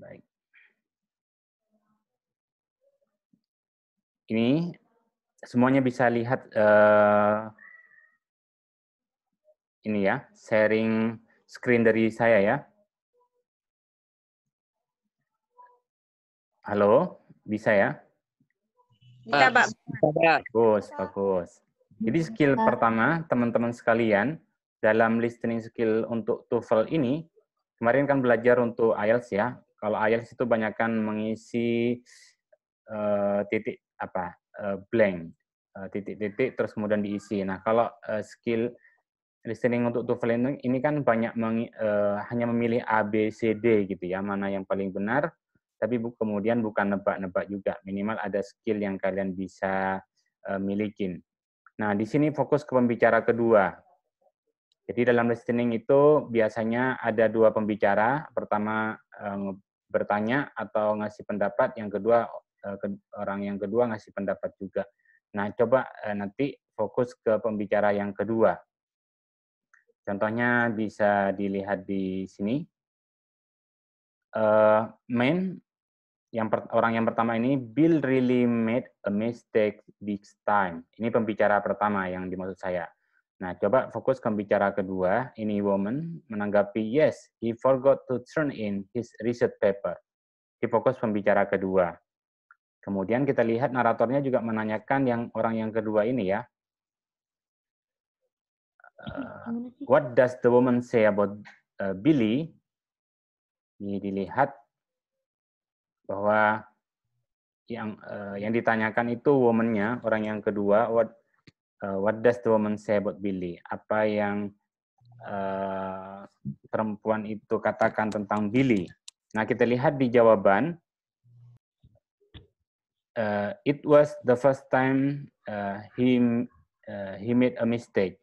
Baik. Ini semuanya bisa lihat ini ya, sharing screen dari saya ya. Halo, bisa ya? Bisa, Pak. Bagus, bagus. Jadi skill pertama, teman-teman sekalian, dalam listening skill untuk TOEFL ini, kemarin kan belajar untuk IELTS ya. Kalau IELTS itu banyakkan mengisi titik apa blank, titik-titik terus kemudian diisi. Nah, kalau skill listening untuk TOEFL ini kan banyak hanya memilih A, B, C, D gitu ya, mana yang paling benar, tapi kemudian bukan nebak-nebak juga. Minimal ada skill yang kalian bisa milikin. Nah, di sini fokus ke pembicara kedua. Jadi dalam listening itu biasanya ada dua pembicara. Pertama bertanya atau ngasih pendapat, yang kedua orang yang kedua ngasih pendapat juga. Nah, coba nanti fokus ke pembicara yang kedua. Contohnya bisa dilihat di sini. Man, orang yang pertama ini, Bill really made a mistake this time. Ini pembicara pertama yang dimaksud saya. Nah, coba fokus ke pembicara kedua. Ini woman menanggapi, yes, he forgot to turn in his research paper. Di fokus pembicara kedua. Kemudian kita lihat naratornya juga menanyakan yang orang yang kedua ini ya. What does the woman say about Billy? Ini dilihat bahwa yang ditanyakan itu woman-nya, orang yang kedua, what does the woman say about Billy? Apa yang perempuan itu katakan tentang Billy? Nah, kita lihat di jawaban, it was the first time he made a mistake.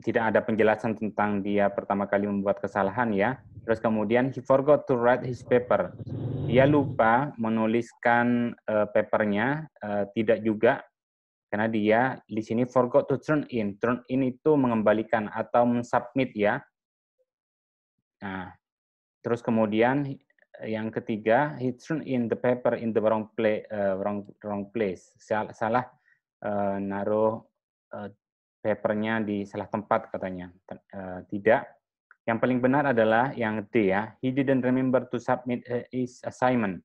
Tidak ada penjelasan tentang dia pertama kali membuat kesalahan ya. Terus kemudian he forgot to write his paper. Dia lupa menuliskan papernya, tidak juga karena dia di sini forgot to turn in. Turn in itu mengembalikan atau mensubmit ya. Nah, terus kemudian yang ketiga, he turned in the paper in the wrong place. Salah naruh papernya di salah tempat katanya. Tidak. Yang paling benar adalah yang D ya. He didn't remember to submit his assignment.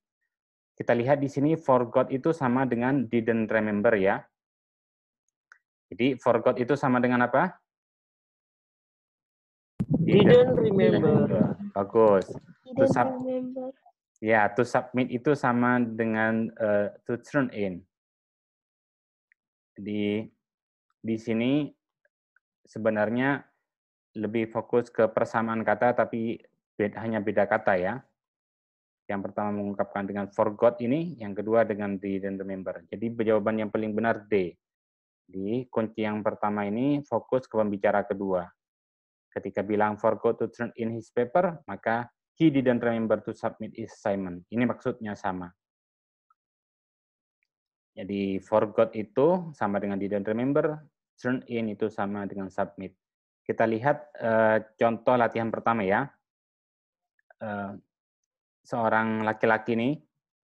Kita lihat di sini forgot itu sama dengan didn't remember ya. Jadi forgot itu sama dengan apa? Didn't remember. Bagus. Didn't remember. Ya, to submit itu sama dengan to turn in. Di sini sebenarnya lebih fokus ke persamaan kata, tapi hanya beda kata ya. Yang pertama mengungkapkan dengan forgot ini, yang kedua dengan didn't remember. Jadi jawaban yang paling benar D. Di kunci yang pertama ini fokus ke pembicara kedua. Ketika bilang forgot to turn in his paper, maka he didn't remember to submit his assignment. Ini maksudnya sama. Jadi forgot itu sama dengan didn't remember, turn in itu sama dengan submit. Kita lihat contoh latihan pertama ya. Seorang laki-laki ini,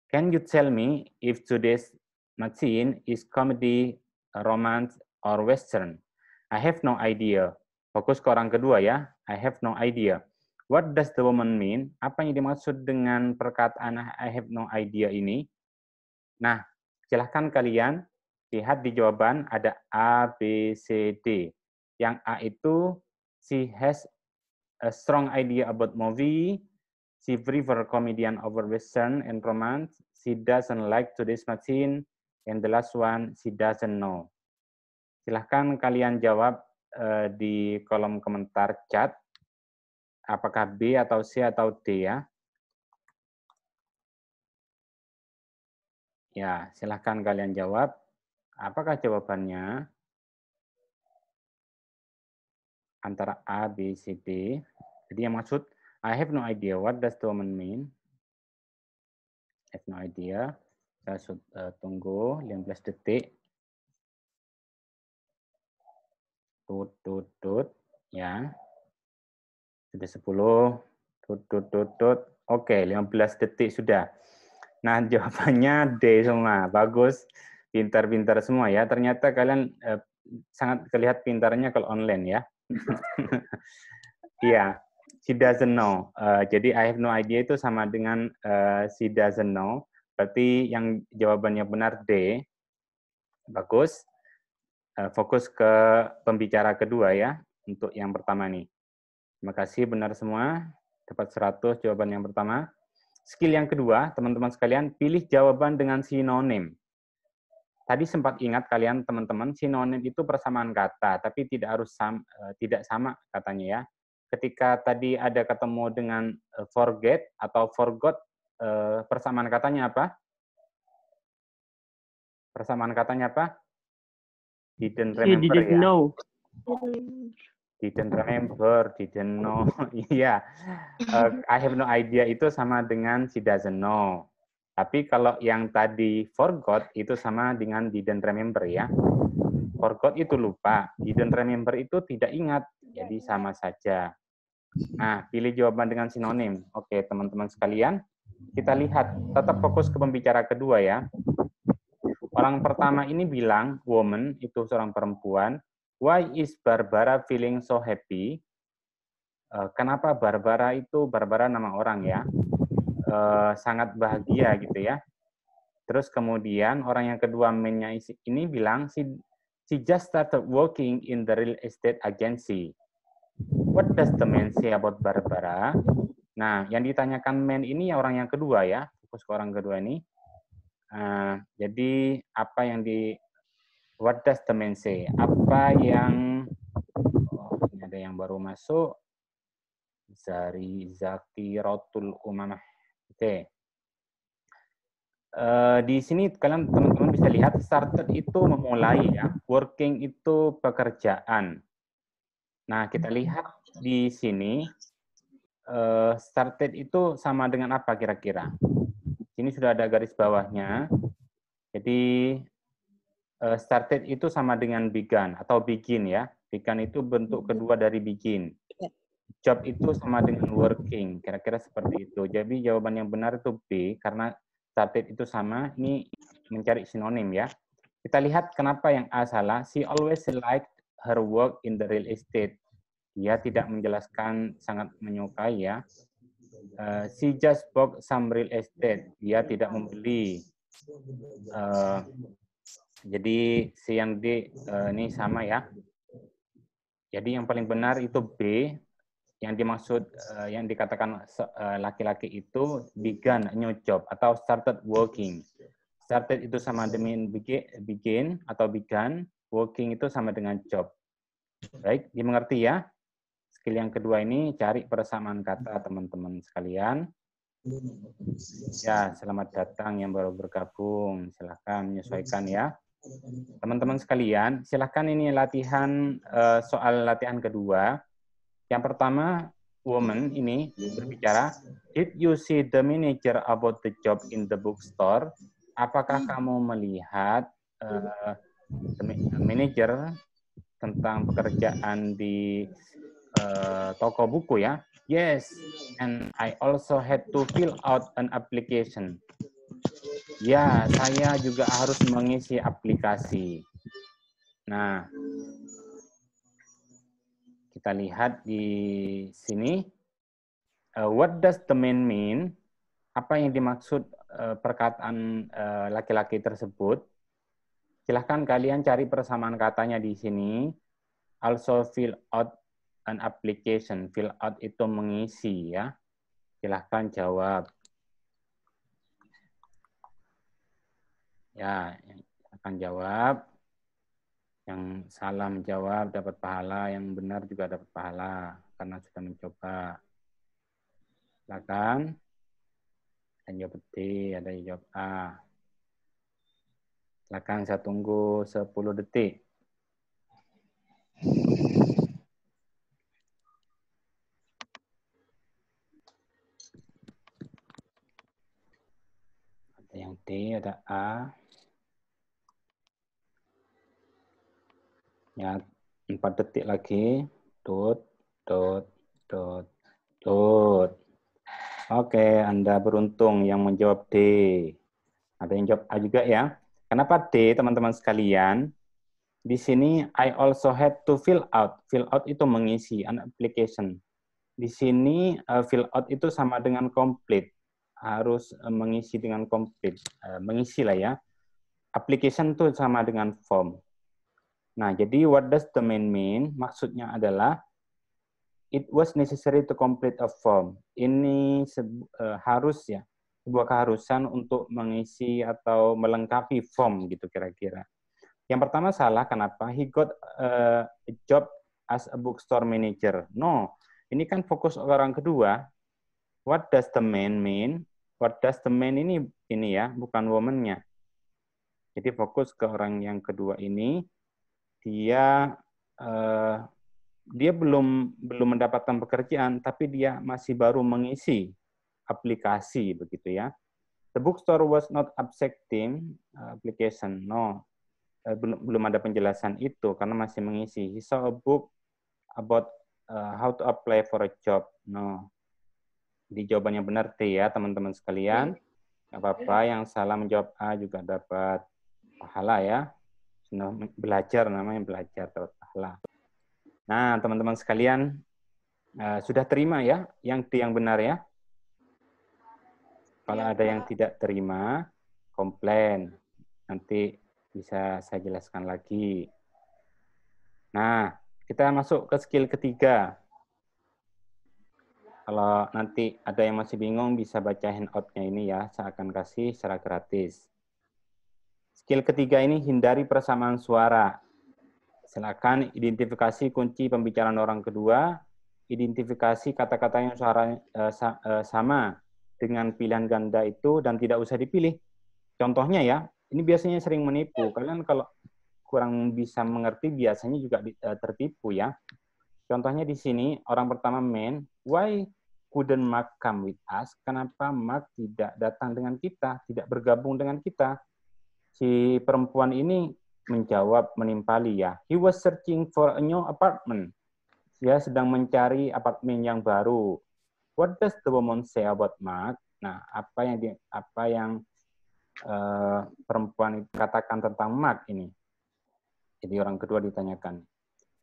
can you tell me if today's machine is comedy, romance, or western? I have no idea. Fokus ke orang kedua ya. I have no idea. What does the woman mean? Apa yang dimaksud dengan perkataan I have no idea ini? Nah, silahkan kalian lihat di jawaban ada A, B, C, D. Yang A itu, she has a strong idea about movie, she prefer comedian over western and romance, she doesn't like today's machine, and the last one, she doesn't know. Silahkan kalian jawab di kolom komentar chat, apakah B atau C atau D ya. Ya, silahkan kalian jawab. Apakah jawabannya? Antara A, B, C, D. Jadi yang maksud, I have no idea. What does the woman mean? I have no idea. Saya tunggu 15 detik. Tut. Ya. Sudah 10. Oke, 15 detik sudah. Nah, jawabannya D semua. Bagus. Pintar-pintar semua ya. Ternyata kalian sangat kelihatan pintarnya kalau online ya. Iya, she doesn't know. Jadi I have no idea itu sama dengan she doesn't know. Berarti yang jawabannya benar D. Bagus. Fokus ke pembicara kedua ya, untuk yang pertama nih. Terima kasih, benar semua. Dapat 100 jawaban yang pertama. Skill yang kedua, teman-teman sekalian, pilih jawaban dengan sinonim. Tadi sempat ingat kalian, teman-teman, sinonim itu persamaan kata, tapi tidak harus tidak sama katanya ya. Ketika tadi ada ketemu dengan forget atau forgot, persamaan katanya apa? Persamaan katanya apa? Didn't She remember didn't ya. know. Didn't remember, didn't know. Iya. I have no idea itu sama dengan she doesn't know. Tapi kalau yang tadi forgot itu sama dengan didn't remember ya. Forgot itu lupa, didn't remember itu tidak ingat. Jadi sama saja. Nah, pilih jawaban dengan sinonim. Oke, teman-teman sekalian, kita lihat, tetap fokus ke pembicara kedua ya. Orang pertama ini bilang, woman, itu seorang perempuan. Why is Barbara feeling so happy? Kenapa Barbara itu, Barbara nama orang ya, sangat bahagia gitu ya. Terus kemudian orang yang kedua mainnya ini bilang, she just started working in the real estate agency. What does the man say about Barbara? Nah, yang ditanyakan man ini orang yang kedua ya, fokus ke orang kedua ini. Jadi apa yang what does the man say? Apa yang, ini ada yang baru masuk, Zakiratul Umamah. Oke. Di sini kalian teman-teman bisa lihat started itu memulai ya, working itu pekerjaan. Nah, kita lihat di sini started itu sama dengan apa kira-kira? Sini sudah ada garis bawahnya. Jadi started itu sama dengan began atau begin ya. Began itu bentuk kedua dari begin. Job itu sama dengan working, kira-kira seperti itu. Jadi jawaban yang benar itu B, karena started itu sama, ini mencari sinonim ya. Kita lihat kenapa yang A salah. She always liked her work in the real estate. Dia tidak menjelaskan sangat menyukai ya. She just bought some real estate. Dia tidak membeli. Jadi C yang D ini sama ya. Jadi yang paling benar itu B. Yang dimaksud, yang dikatakan laki-laki itu began a new job atau started working. Started itu sama dengan begin atau began, working itu sama dengan job. Baik, dimengerti ya? Skill yang kedua ini cari persamaan kata teman-teman sekalian. Ya, selamat datang yang baru bergabung. Silahkan menyesuaikan ya. Teman-teman sekalian, silahkan ini latihan, soal latihan kedua. Yang pertama, woman ini berbicara, did you see the manager about the job in the bookstore? Apakah kamu melihat manager tentang pekerjaan di toko buku ya? Yes, and I also had to fill out an application. Ya, saya juga harus mengisi aplikasi. Nah, kita lihat di sini, what does the man mean? Apa yang dimaksud perkataan laki-laki tersebut? Silahkan kalian cari persamaan katanya di sini. Also fill out an application. Fill out itu mengisi ya. Silahkan jawab. Ya, akan jawab. Yang salah menjawab dapat pahala, yang benar juga dapat pahala karena sudah mencoba. Silakan. Ada jawab D, ada yang jawab A. Silakan, saya tunggu 10 detik. Ada yang D, ada A. Ya, 4 detik lagi. Dot, dot, dot. Oke, Anda beruntung yang menjawab D. Ada yang jawab A juga ya. Kenapa D, teman-teman sekalian? Di sini, I also had to fill out. Fill out itu mengisi, an application. Di sini, fill out itu sama dengan complete. Harus mengisi dengan complete. Mengisi lah ya. Application itu sama dengan form. Nah, jadi what does the main mean? Maksudnya adalah, it was necessary to complete a form. Ini harus ya, sebuah keharusan untuk mengisi atau melengkapi form gitu kira-kira. Yang pertama salah, kenapa? He got a job as a bookstore manager. No, ini kan fokus orang kedua. What does the man mean? What does the man ini ya, bukan woman-nya. Jadi fokus ke orang yang kedua ini, dia belum mendapatkan pekerjaan, tapi dia masih baru mengisi aplikasi begitu ya. The bookstore was not accepting application. No, belum ada penjelasan itu karena masih mengisi. He saw a book about how to apply for a job. No. Di jawaban yang benar T ya teman-teman sekalian. Nggak apa-apa, yang salah menjawab A juga dapat pahala ya. Belajar namanya, belajar dapat pahala. Nah, teman-teman sekalian, sudah terima ya yang D yang benar ya? Kalau ada yang tidak terima, komplain. Nanti bisa saya jelaskan lagi. Nah, kita masuk ke skill ketiga. Kalau nanti ada yang masih bingung, bisa baca handout-nya ini ya. Saya akan kasih secara gratis. Skill ketiga ini, hindari persamaan suara. Silakan identifikasi kunci pembicaraan orang kedua, identifikasi kata-kata yang suara sama dengan pilihan ganda itu dan tidak usah dipilih. Contohnya ya, ini biasanya sering menipu. Kalian kalau kurang bisa mengerti biasanya juga tertipu ya. Contohnya di sini, orang pertama man, why couldn't Mark come with us? Kenapa Mark tidak datang dengan kita, tidak bergabung dengan kita? Si perempuan ini menjawab menimpali ya. He was searching for a new apartment. Dia sedang mencari apartemen yang baru. What does the woman say about Mark? Nah, apa yang perempuan katakan tentang Mark ini? Jadi orang kedua ditanyakan.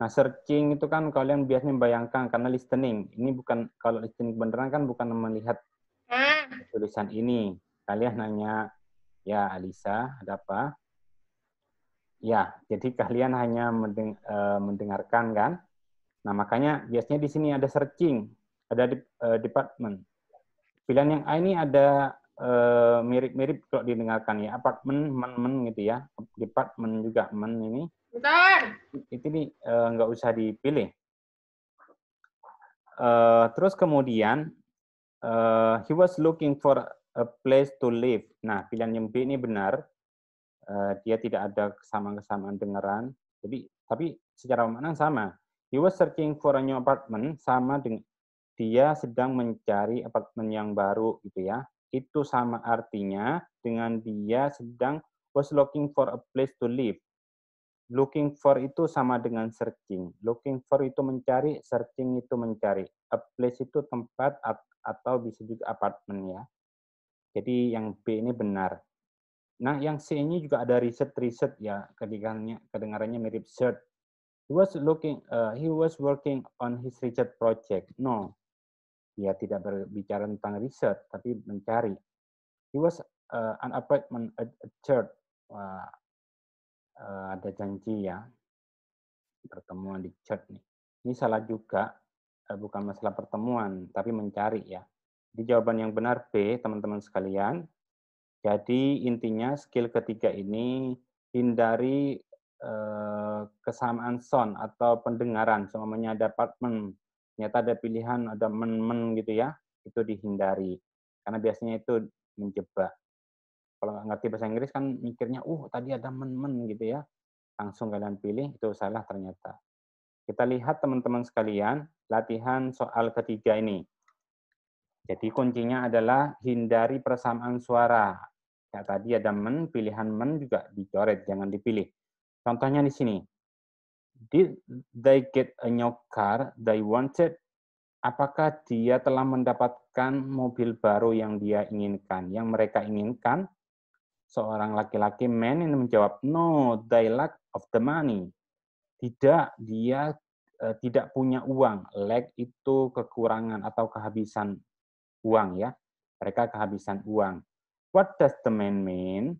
Nah, searching itu kan kalian biasanya membayangkan karena listening. Ini bukan, kalau listening beneran kan bukan melihat tulisan ini. Kalian nanya, ya Alisa, ada apa? Ya, jadi kalian hanya mendengarkan kan? Nah, makanya biasanya di sini ada searching, ada department. Pilihan yang A ini ada mirip-mirip kalau didengarkan ya, apartemen, men gitu ya, department juga men ini. Bentar. Itu nih nggak usah dipilih. Terus kemudian he was looking for a place to live. Nah, pilihan yang B ini benar. Dia tidak ada kesamaan dengaran. Jadi, tapi secara makna sama. He was searching for a new apartment, sama dengan dia sedang mencari apartemen yang baru gitu ya. Itu sama artinya dengan dia sedang was looking for a place to live. Looking for itu sama dengan searching. Looking for itu mencari, searching itu mencari. A place itu tempat atau bisa juga apartemen ya. Jadi yang B ini benar. Nah, yang C ini juga ada riset ya, kedengarannya mirip search. He was working on his research project. No, dia tidak berbicara tentang riset, tapi mencari. He was an appointment at church. Ada janji ya, pertemuan di church nih. Ini salah juga, bukan masalah pertemuan, tapi mencari ya. Di jawaban yang benar B, teman-teman sekalian. Jadi intinya skill ketiga ini hindari kesamaan sound atau pendengaran. Semuanya ada apartemen, ternyata ada pilihan ada men gitu ya, itu dihindari. Karena biasanya itu menjebak. Kalau nggak ngerti bahasa Inggris kan mikirnya, tadi ada men gitu ya. Langsung kalian pilih, itu salah ternyata. Kita lihat teman-teman sekalian, latihan soal ketiga ini. Jadi kuncinya adalah hindari persamaan suara. Ya, tadi ada men, pilihan men juga dicoret, jangan dipilih. Contohnya di sini. Did they get a new car they wanted? apakah dia telah mendapatkan mobil baru yang dia inginkan, yang mereka inginkan? Seorang laki-laki man ini menjawab, no, they lack of the money. Tidak, dia tidak punya uang. Lack itu kekurangan atau kehabisan uang ya. Mereka kehabisan uang. What does the man mean?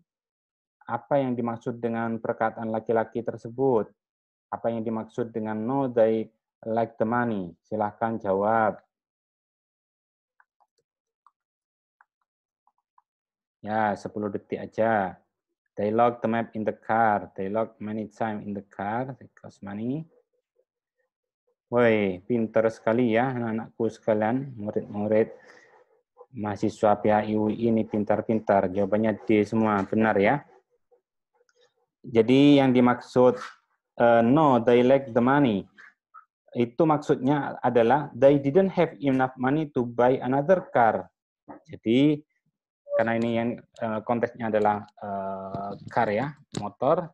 Apa yang dimaksud dengan perkataan laki-laki tersebut? Apa yang dimaksud dengan no, they lack the money? Silahkan jawab. Ya, 10 detik aja. They lock the map in the car. They lock many time in the car. They cost money. Woi, pinter sekali ya anak-anakku sekalian, murid-murid mahasiswa PHIUI ini pintar-pintar. Jawabannya D semua, benar ya. Jadi yang dimaksud no, they lack the money. Itu maksudnya adalah they didn't have enough money to buy another car. Jadi karena ini yang konteksnya adalah car ya, motor.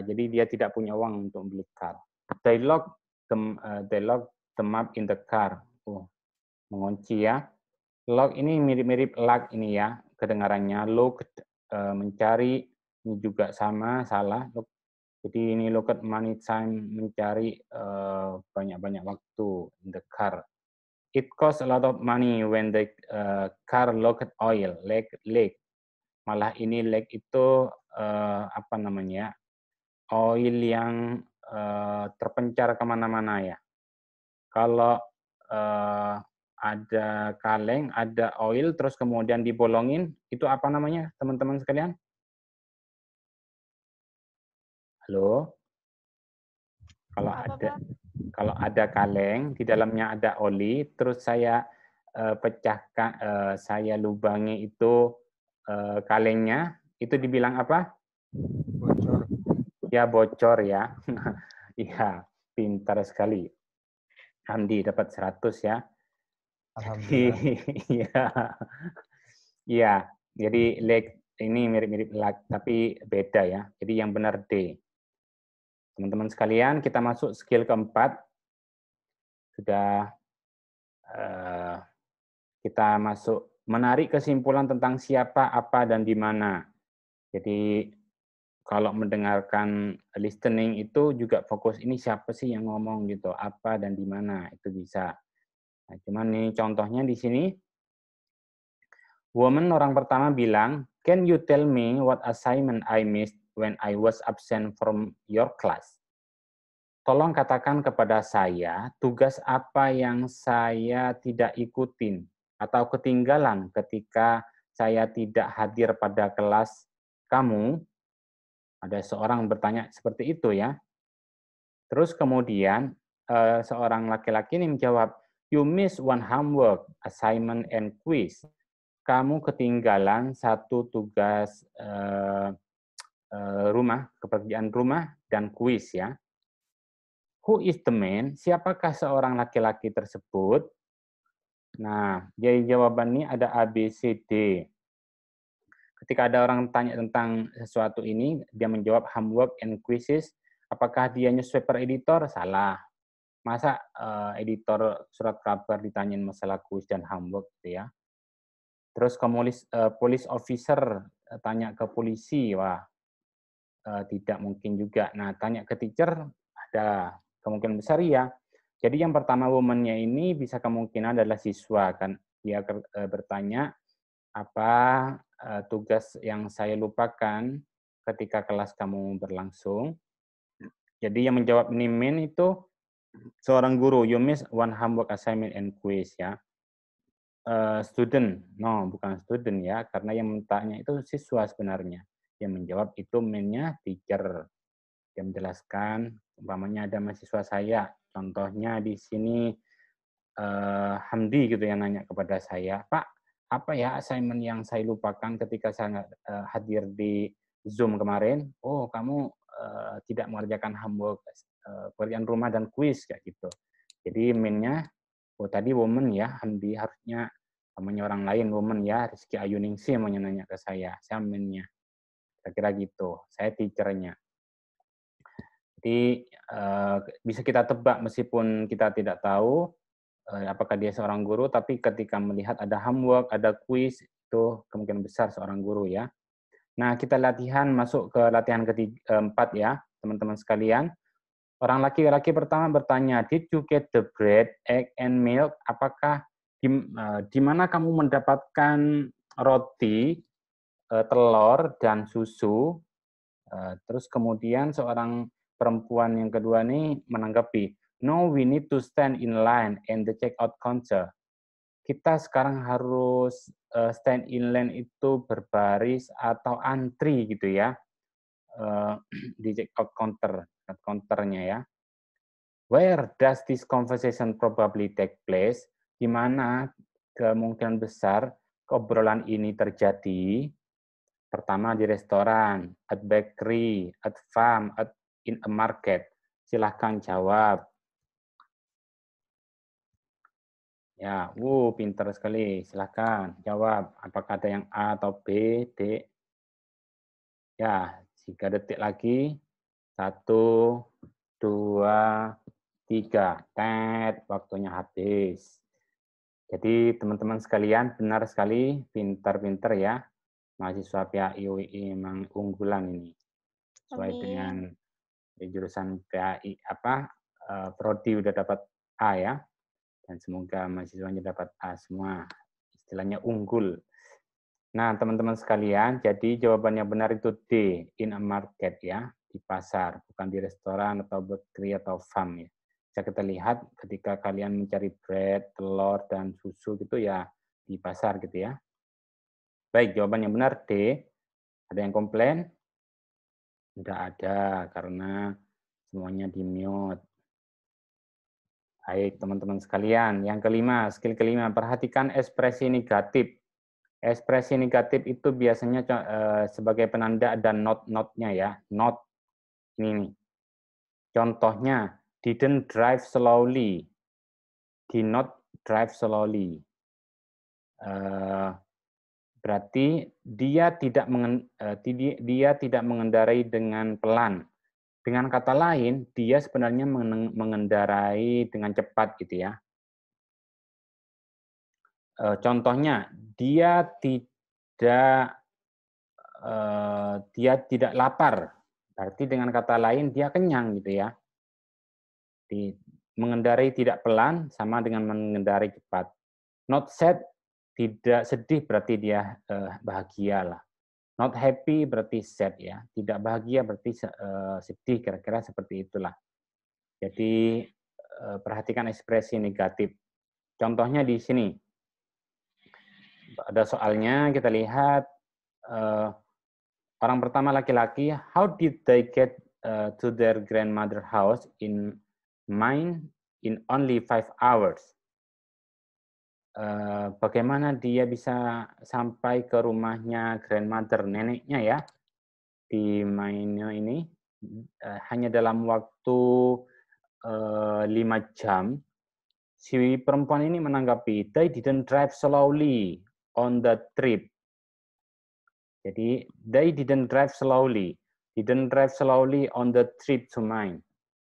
Jadi dia tidak punya uang untuk beli car. They lock the map in the car. Mengunci ya. Lock ini mirip-mirip lock ini ya, kedengarannya. Look mencari, ini juga sama, salah. Look. Jadi ini look at money time, mencari banyak-banyak waktu in the car. It costs a lot of money when the car locked oil, leak. Malah ini leak itu apa namanya? Oil yang terpencar kemana-mana ya. Kalau ada kaleng, ada oil, terus kemudian dibolongin, itu apa namanya, teman-teman sekalian? Halo? Kalau ada kaleng, di dalamnya ada oli, terus saya pecahkan, saya lubangi itu kalengnya, itu dibilang apa? Bocor. Ya, bocor ya. Iya, pintar sekali. Hamdi dapat 100 ya. Alhamdulillah. Iya. Iya, jadi leg ini mirip-mirip lag, tapi beda ya. Jadi yang benar D. Teman-teman sekalian, kita masuk skill keempat. Sudah kita masuk menarik kesimpulan tentang siapa, apa, dan di mana. Jadi kalau mendengarkan listening itu juga fokus ini siapa sih yang ngomong gitu, apa dan di mana itu bisa. Nah, cuman nih contohnya di sini, woman orang pertama bilang, can you tell me what assignment I missed when I was absent from your class? Tolong katakan kepada saya tugas apa yang saya tidak ikutin atau ketinggalan ketika saya tidak hadir pada kelas kamu. Ada seorang bertanya seperti itu ya. Terus kemudian seorang laki-laki ini menjawab, you miss one homework, assignment, and quiz. Kamu ketinggalan satu tugas rumah, pekerjaan rumah, dan kuis ya. Who is the man? Siapakah seorang laki-laki tersebut? Nah, jadi jawabannya ada A, B, C, D. Ketika ada orang tanya tentang sesuatu ini, dia menjawab homework and quizzes. Apakah dia newspaper editor? Salah. Masa editor surat kabar ditanyain masalah kuis dan homework gitu ya. Terus ke police officer tanya ke polisi, wah tidak mungkin juga. Nah, tanya ke teacher ada kemungkinan besar ya. Jadi yang pertama woman-nya ini bisa kemungkinan adalah siswa kan. Dia bertanya apa tugas yang saya lupakan ketika kelas kamu berlangsung. Jadi yang menjawab ini men itu seorang guru. You miss one homework assignment and quiz ya. Student, no bukan student ya, karena yang bertanya itu siswa sebenarnya. Yang menjawab itu men-nya teacher. Dia menjelaskan, umpamanya ada mahasiswa saya, contohnya di sini Hamdi gitu yang nanya kepada saya, Pak, apa ya assignment yang saya lupakan ketika saya hadir di Zoom kemarin? Oh, kamu tidak mengerjakan homework, pekerjaan rumah dan kuis kayak gitu. Jadi min-nya, oh tadi woman ya, Hamdi harusnya namanya orang lain woman ya, Rizky Ayuningsi mau nanya ke saya min-nya. Kira-kira gitu, saya teacher-nya. Jadi bisa kita tebak meskipun kita tidak tahu, apakah dia seorang guru, tapi ketika melihat ada homework, ada quiz, itu kemungkinan besar seorang guru ya. Nah, kita masuk ke latihan keempat ya, teman-teman sekalian. Orang laki-laki pertama bertanya, did you get the bread, egg, and milk? Apakah di mana kamu mendapatkan roti, telur, dan susu? Terus kemudian seorang perempuan yang kedua ini menanggapi, no, we need to stand in line and the checkout counter. Kita sekarang harus stand in line itu berbaris atau antri gitu ya, di checkout counternya ya. Where does this conversation probably take place? Di mana kemungkinan besar obrolan ini terjadi? Pertama di restoran, at bakery, at farm, in a market. Silahkan jawab. Ya, pintar sekali. Silahkan jawab. Apakah ada yang A atau B, D? Ya, 3 detik lagi. 1, 2, 3. Tet, waktunya habis. Jadi teman-teman sekalian, benar sekali, pintar-pintar ya. Mahasiswa PAI UI memang unggulan ini. Sesuai dengan jurusan PAI prodi udah dapat A ya. Dan semoga mahasiswanya dapat A semua. Istilahnya unggul. Nah, teman-teman sekalian, jadi jawaban yang benar itu D, in a market ya, di pasar, bukan di restoran atau bakery atau farm ya. Bisa kita lihat ketika kalian mencari bread, telur, dan susu gitu ya di pasar gitu ya. Baik, jawaban yang benar D. Ada yang komplain? Tidak ada, karena semuanya di-mute. Baik, teman-teman sekalian. Yang kelima, skill kelima, perhatikan ekspresi negatif. Ekspresi negatif itu biasanya sebagai penanda ada not-not-nya ya. Not, ini nih. Contohnya, didn't drive slowly. Did not drive slowly. Berarti dia tidak mengendarai dengan pelan. Dengan kata lain, dia sebenarnya mengendarai dengan cepat gitu ya. Contohnya, dia tidak lapar. Berarti dengan kata lain dia kenyang gitu ya. Mengendarai tidak pelan sama dengan mengendarai cepat. Not sad, tidak sedih berarti dia bahagia lah. Not happy berarti sad ya. Tidak bahagia berarti sedih, kira-kira seperti itulah. Jadi perhatikan ekspresi negatif. Contohnya di sini. Ada soalnya, kita lihat orang pertama laki-laki, how did they get to their grandmother house in only 5 hours? Bagaimana dia bisa sampai ke rumahnya grandmother, neneknya ya, di mainnya ini hanya dalam waktu 5 jam. Si perempuan ini menanggapi, they didn't drive slowly on the trip. Jadi, they didn't drive slowly on the trip to mine.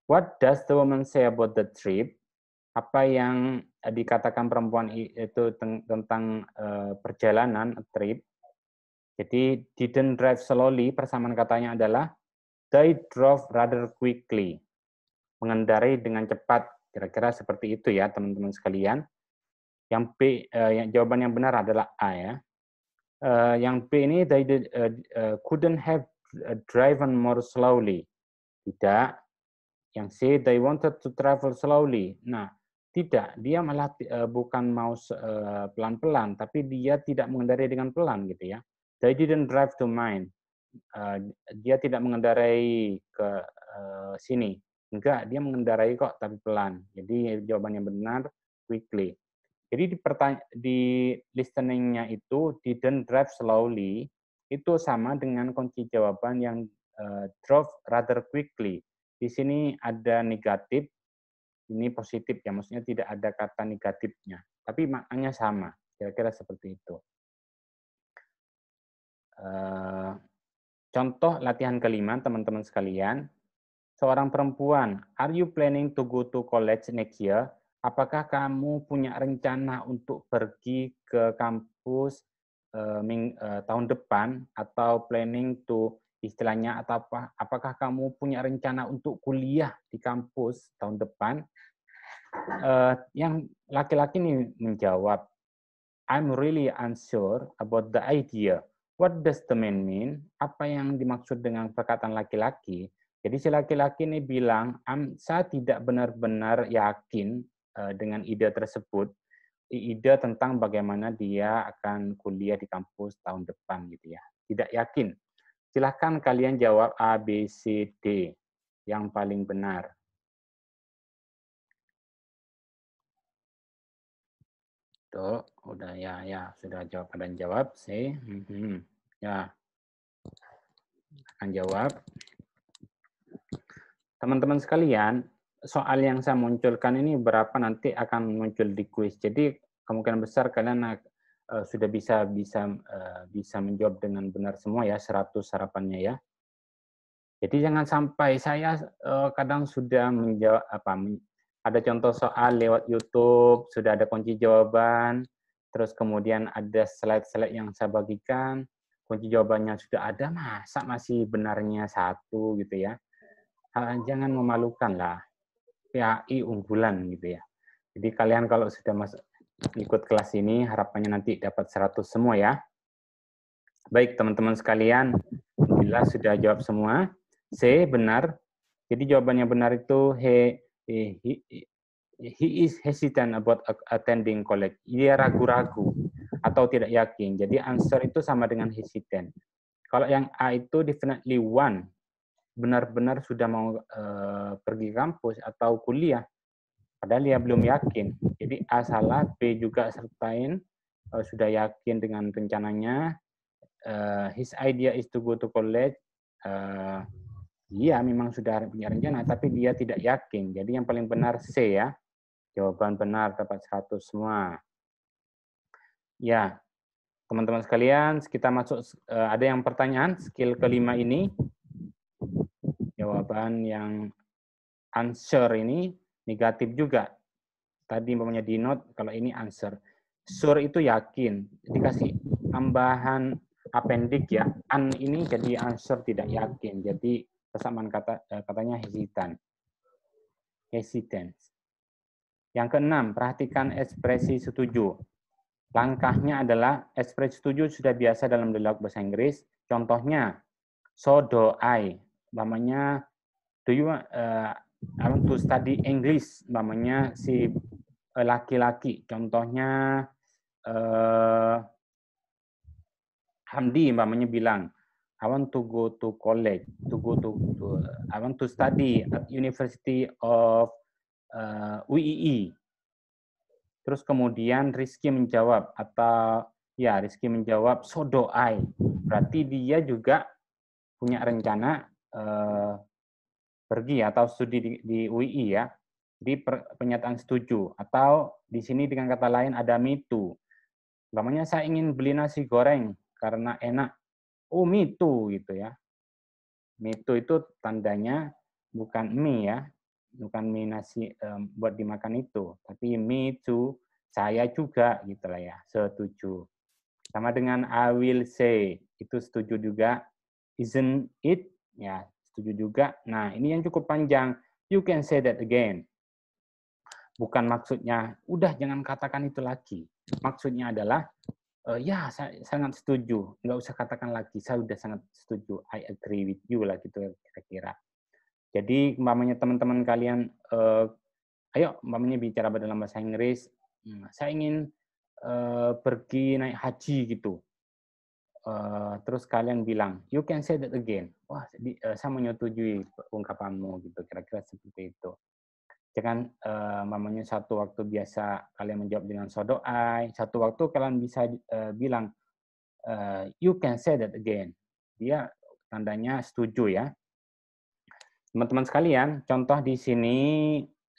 What does the woman say about the trip? Apa yang dikatakan perempuan itu tentang perjalanan, trip. Jadi, didn't drive slowly, persamaan katanya adalah they drove rather quickly. Mengendarai dengan cepat. Kira-kira seperti itu ya, teman-teman sekalian. Yang B, jawaban yang benar adalah A ya. Yang B ini, they couldn't have driven more slowly. Tidak. Yang C, they wanted to travel slowly. Nah, tidak. Dia malah bukan mau pelan-pelan, tapi dia tidak mengendarai dengan pelan gitu ya. They didn't drive to mine. Dia tidak mengendarai ke sini. Enggak, dia mengendarai kok, tapi pelan. Jadi jawaban yang benar, quickly. Jadi di listening-nya itu, didn't drive slowly, itu sama dengan kunci jawaban yang drove rather quickly. Di sini ada negatif, ini positif ya, maksudnya tidak ada kata negatifnya. Tapi maknanya sama, kira-kira seperti itu. Contoh latihan kelima, teman-teman sekalian. Seorang perempuan, are you planning to go to college next year? apakah kamu punya rencana untuk pergi ke kampus tahun depan atau planning to istilahnya atau apakah kamu punya rencana untuk kuliah di kampus tahun depan? Yang laki-laki ini menjawab, I'm really unsure about the idea. What does the man mean? Apa yang dimaksud dengan perkataan laki-laki? Jadi si laki-laki ini bilang, saya tidak benar-benar yakin dengan ide tersebut, ide tentang bagaimana dia akan kuliah di kampus tahun depan gitu ya. Tidak yakin. Silahkan kalian jawab A, B, C, D yang paling benar. Tuh, udah ya sudah jawab, kalian jawab C. Ya, akan jawab. Teman-teman sekalian, soal yang saya munculkan ini berapa nanti akan muncul di kuis. Jadi kemungkinan besar kalian sudah bisa menjawab dengan benar semua ya, 100 harapannya ya. Jadi jangan sampai saya kadang sudah menjawab ada contoh soal lewat YouTube, sudah ada kunci jawaban, terus kemudian ada slide-slide yang saya bagikan, kunci jawabannya sudah ada, masa masih benarnya 1 gitu ya. Jangan memalukan lah. PAI unggulan gitu ya. Jadi kalian kalau sudah masuk ikut kelas ini, harapannya nanti dapat 100 semua ya. Baik teman-teman sekalian, alhamdulillah sudah jawab semua. C, benar. Jadi jawabannya benar itu he is hesitant about attending college. Dia ragu-ragu atau tidak yakin. Jadi answer itu sama dengan hesitant. Kalau yang A itu definitely one, benar-benar sudah mau pergi kampus atau kuliah, padahal dia belum yakin. Jadi A salah, B juga sertain, sudah yakin dengan rencananya. His idea is to go to college. Dia memang sudah punya rencana, tapi dia tidak yakin. Jadi yang paling benar C ya. Jawaban benar dapat 100 semua. Ya, teman-teman sekalian, kita masuk, ada yang pertanyaan, skill kelima ini, jawaban yang answer ini negatif juga. Tadi umpamanya di note, kalau ini answer. Sure itu yakin, dikasih tambahan appendix ya. An ini jadi answer tidak yakin. Jadi persamaan katanya hesitant. Hesitant. Yang keenam, perhatikan ekspresi setuju. Langkahnya adalah ekspresi setuju sudah biasa dalam dialog bahasa Inggris. Contohnya, so do I. Umpamanya, do you I want to study English. Umpamanya si laki-laki. Contohnya, Hamdi umpamanya bilang, I want to go to college, I want to study at University of UII. Terus kemudian Rizky menjawab, Rizky menjawab, so do I. Berarti dia juga punya rencana pergi atau studi di UII ya. Jadi pernyataan setuju. Atau di sini dengan kata lain ada me too. Umpamanya saya ingin beli nasi goreng karena enak. Oh, me too gitu ya. Me too itu tandanya bukan mie ya. Bukan mie nasi buat dimakan itu, tapi me too, saya juga gitu lah ya, setuju. Sama dengan I will say, itu setuju juga. Isn't it? Ya, setuju juga. Nah, ini yang cukup panjang. You can say that again. Bukan maksudnya, udah jangan katakan itu lagi. Maksudnya adalah, ya saya sangat setuju. Nggak usah katakan lagi, saya udah sangat setuju. I agree with you lah gitu kira-kira. Jadi, umpamanya teman-teman kalian, ayo umpamanya bicara dalam bahasa Inggris, saya ingin pergi naik haji gitu. Terus kalian bilang, you can say that again. Wah, saya menyetujui ungkapanmu gitu, kira-kira seperti itu. Jangan umpamanya satu waktu biasa kalian menjawab dengan so do I, satu waktu kalian bisa bilang, you can say that again. Dia tandanya setuju ya. Teman-teman sekalian, contoh di sini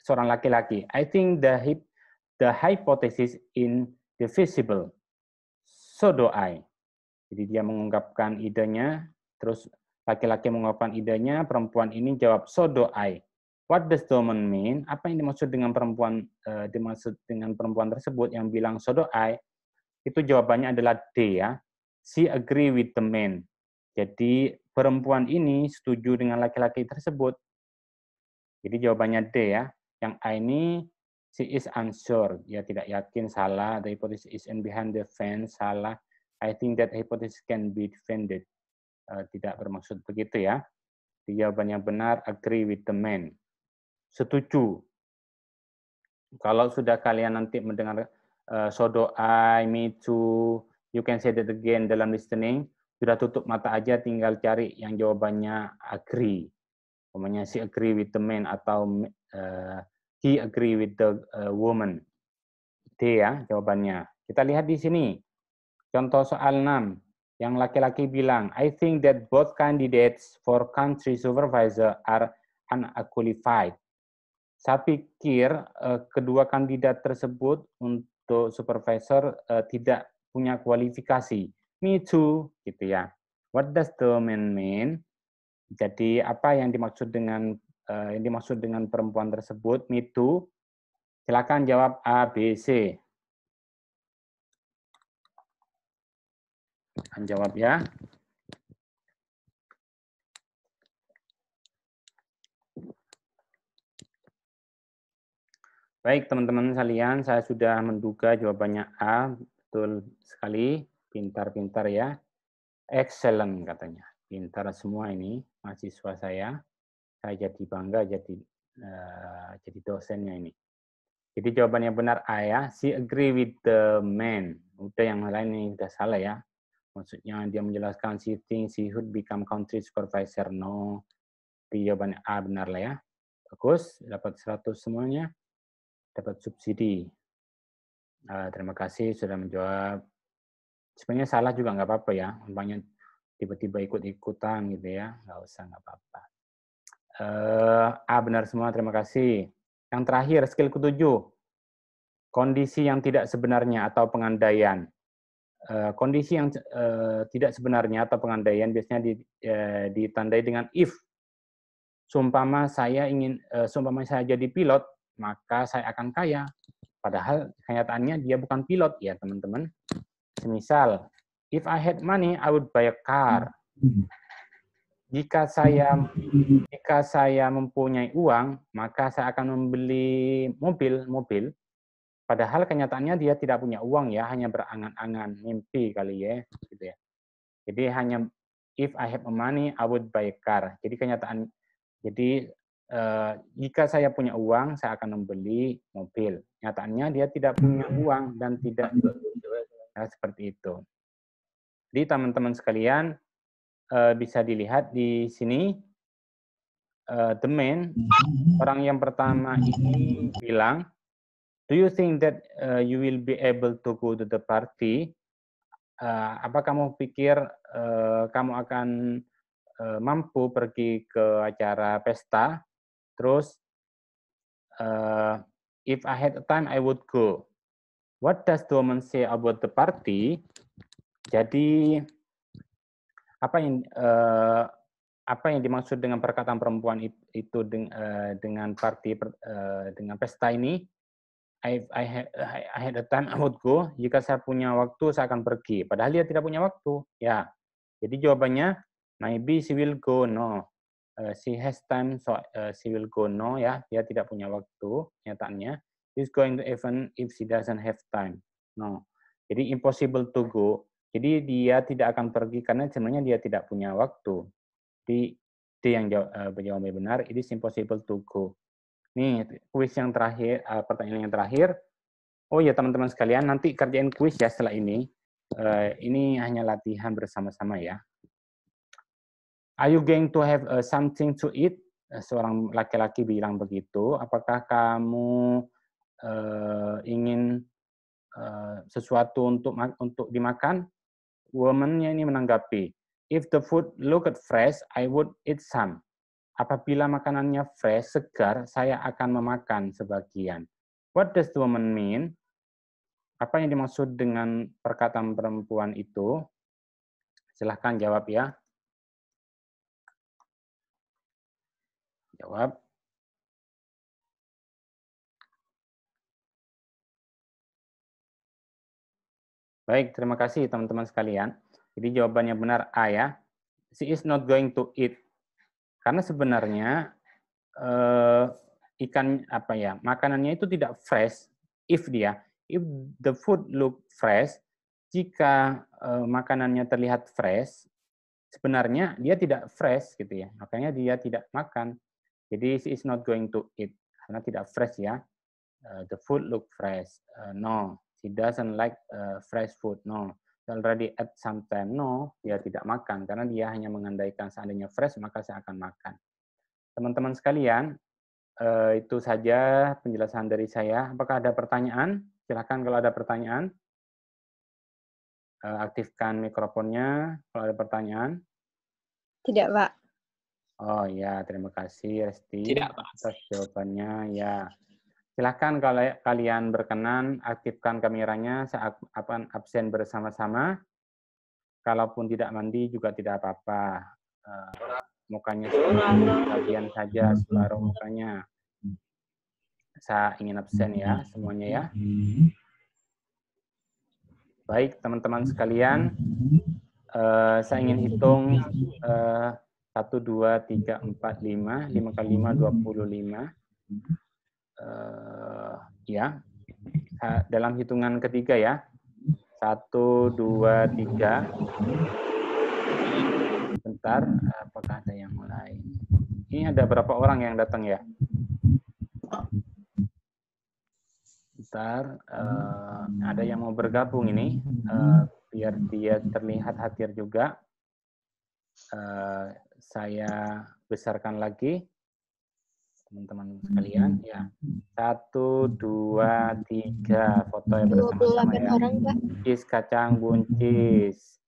seorang laki-laki. I think the hypothesis indefeasible. So do I. Jadi dia mengungkapkan idenya, terus laki-laki mengungkapkan idenya, perempuan ini jawab so do I. What does the woman mean? Apa yang dimaksud dengan perempuan tersebut yang bilang so do I? Itu jawabannya adalah D ya. She agree with the man. Jadi perempuan ini setuju dengan laki-laki tersebut. Jadi jawabannya D ya. Yang A ini she is unsure. Dia tidak yakin, salah. The hypothesis is in behind the fence, salah. I think that hypothesis can be defended. Tidak bermaksud begitu ya. Jawaban yang benar agree with the man. Setuju. Kalau sudah kalian nanti mendengar so do I, me too, you can say that again dalam listening, sudah tutup mata aja, tinggal cari yang jawabannya agree. Umpamanya she agree with the man atau he agree with the woman. D ya jawabannya. Kita lihat di sini. Contoh soal 6. Yang laki-laki bilang, I think that both candidates for country supervisor are unqualified. Saya pikir kedua kandidat tersebut untuk supervisor tidak punya kualifikasi. Me too, gitu ya. What does the man mean? Jadi apa yang dimaksud dengan perempuan tersebut? Me too. Silakan jawab A, B, C. Jawab ya. Baik, teman-teman sekalian, saya sudah menduga jawabannya A. Betul sekali, pintar-pintar ya. Excellent katanya. Pintar semua ini mahasiswa saya. Saya jadi bangga jadi dosennya ini. Jadi jawabannya benar A ya. She agree with the man. Udah yang lain ini udah salah ya. Maksudnya dia menjelaskan she thinks she should become country supervisor. No. Jadi jawabannya A benar lah ya. Bagus, dapat 100 semuanya. Dapat subsidi. Terima kasih sudah menjawab. Sebenarnya salah juga nggak apa-apa ya. Umpamanya tiba-tiba ikut-ikutan gitu ya. Nggak usah, nggak apa-apa. A benar semua, terima kasih. Yang terakhir, skill ke-7. Kondisi yang tidak sebenarnya atau pengandaian. Kondisi yang tidak sebenarnya atau pengandaian biasanya ditandai dengan if. Seumpama saya jadi pilot, maka saya akan kaya. Padahal kenyataannya dia bukan pilot ya teman-teman. Semisal, if I had money, I would buy a car. Jika saya mempunyai uang, maka saya akan membeli mobil. Padahal kenyataannya dia tidak punya uang ya, hanya berangan-angan, mimpi kali ya, gitu ya. Jadi hanya if I have money, I would buy a car. Jadi jika saya punya uang, saya akan membeli mobil. Nyatanya dia tidak punya uang dan tidak seperti itu. Jadi teman-teman sekalian bisa dilihat di sini the man, orang yang pertama ini bilang, do you think that you will be able to go to the party? Apa kamu pikir kamu akan mampu pergi ke acara pesta? Terus, if I had time, I would go. What does the woman say about the party? Jadi, apa yang dimaksud dengan perkataan perempuan itu dengan party, dengan pesta ini? I had a time, I would go. Jika saya punya waktu, saya akan pergi. Padahal dia tidak punya waktu. Ya, jadi jawabannya, maybe she will go, no. She has time, so she will go, no. Ya, dia tidak punya waktu, nyatanya. She's going to even if she doesn't have time, no. Jadi impossible to go. Jadi dia tidak akan pergi karena sebenarnya dia tidak punya waktu. Jadi D yang jawabannya benar, it is impossible to go. Nih, kuis yang terakhir, pertanyaan yang terakhir. Oh ya teman-teman sekalian, nanti kerjain kuis ya setelah ini. Ini hanya latihan bersama-sama ya. Are you going to have something to eat? Seorang laki-laki bilang begitu. Apakah kamu ingin sesuatu untuk dimakan? Woman-nya ini menanggapi, if the food looked fresh, I would eat some. Apabila makanannya fresh, segar, saya akan memakan sebagian. What does the woman mean? Apa yang dimaksud dengan perkataan perempuan itu? Silahkan jawab ya. Jawab. Baik, terima kasih teman-teman sekalian. Jadi jawabannya benar A ya. She is not going to eat. Karena sebenarnya ikan apa ya, makanannya itu tidak fresh if the food look fresh, jika makanannya terlihat fresh, sebenarnya dia tidak fresh gitu ya. Makanya dia tidak makan. Jadi she is not going to eat karena tidak fresh ya. The food look fresh. No, she doesn't like fresh food. No, she already ate sometime. No, dia tidak makan karena dia hanya mengandaikan seandainya fresh maka saya akan makan. Teman-teman sekalian, itu saja penjelasan dari saya. Apakah ada pertanyaan? Silakan kalau ada pertanyaan. Aktifkan mikrofonnya kalau ada pertanyaan. Tidak, Pak. Oh ya, terima kasih Resti Tidak, Pak. atas jawabannya. Ya, silakan kalau kalian berkenan aktifkan kameranya saat absen bersama-sama. Kalaupun tidak mandi juga tidak apa-apa. Mukanya bagian saja, separuh mukanya. Saya ingin absen ya semuanya ya. Baik teman-teman sekalian, saya ingin hitung 1, 2, 3, 4, 5, 5 kali 5, 25. Ya, dalam hitungan ketiga ya. 1, 2, 3. Bentar, apakah ada yang lain? Ini ada berapa orang yang datang ya? Bentar, ada yang mau bergabung ini, biar dia terlihat hadir juga. Saya besarkan lagi. Teman-teman sekalian, ya. 1, 2, 3, foto yang bersama-sama ya. Orang, Pak. Buncis kacang buncis.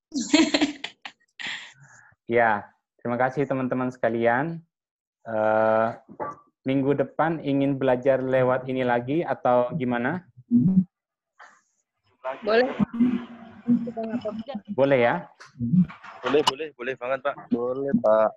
Ya, terima kasih teman-teman sekalian. Minggu depan ingin belajar lewat ini lagi atau gimana? Boleh. Boleh ya? Boleh banget, Pak. Boleh, Pak.